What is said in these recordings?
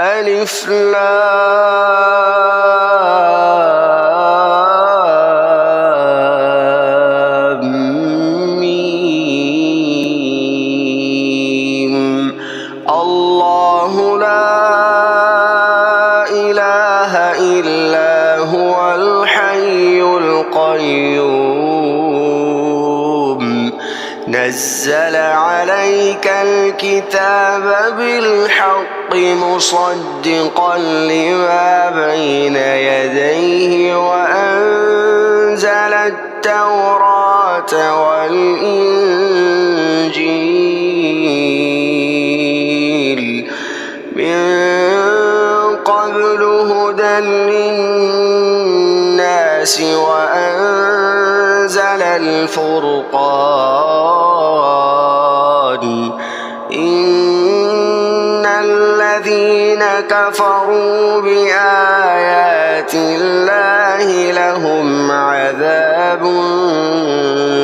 ألف لام ميم. الله لا إله إلا هو الحي القيوم نزل عليك الكتاب بالحق مصدقا لما بين يديه وأنزل التوراة والإنجيل من قبل هدى للناس وأنزل الفرقان إن الذين كفروا بآيات الله لهم عذاب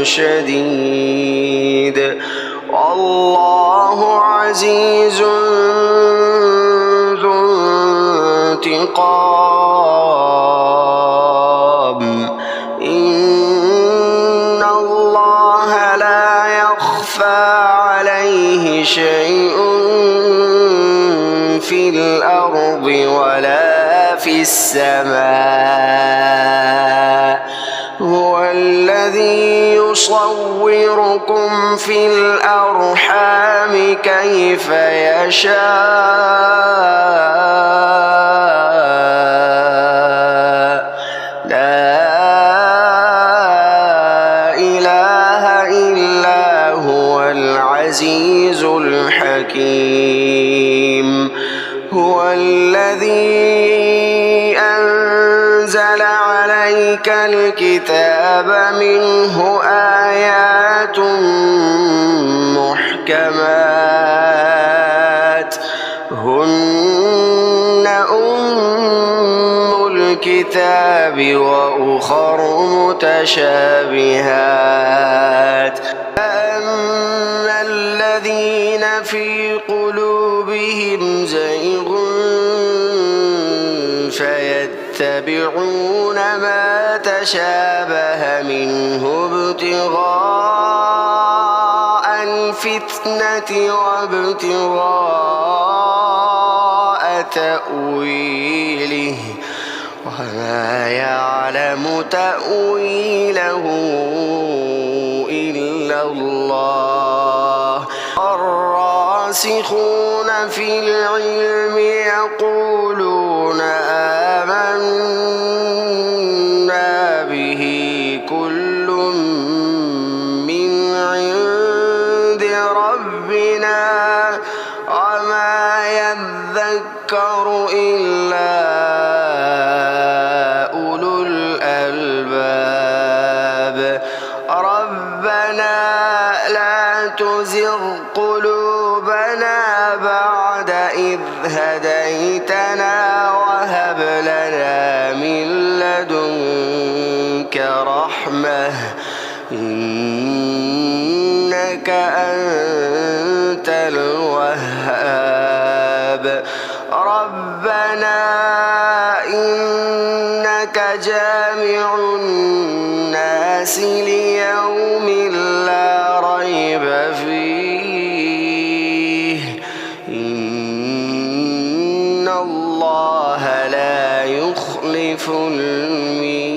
شديد والله عزيز ذو انتقام إن الله لا يخفى عليه شيء في الأرض ولا في السماء هو الذي يصوركم في الأرحام كيف يشاء لا إله إلا هو العزيز الحكيم هو الذي أنزل عليك الكتاب منه آيات محكمات هن أم الكتاب وأخر متشابهات فأما الذين في قلوبهم زيغ فيتبعون ما تشابه منه ابتغاء الفتنة وابتغاء تأويله وما يعلم تأويله إلا الله الراسخون في العلم يقولون آمنا به كل من عند ربنا وما يذكر إلا أولو الألباب ربنا لا تزغ قلوبنا بعد إذ هديتنا وهب لنا من لدنك رحمة إنك أنت الوهاب ربنا إنك جامع الناس ليوم لا ريب فيه إن الله لا يخلف الميعاد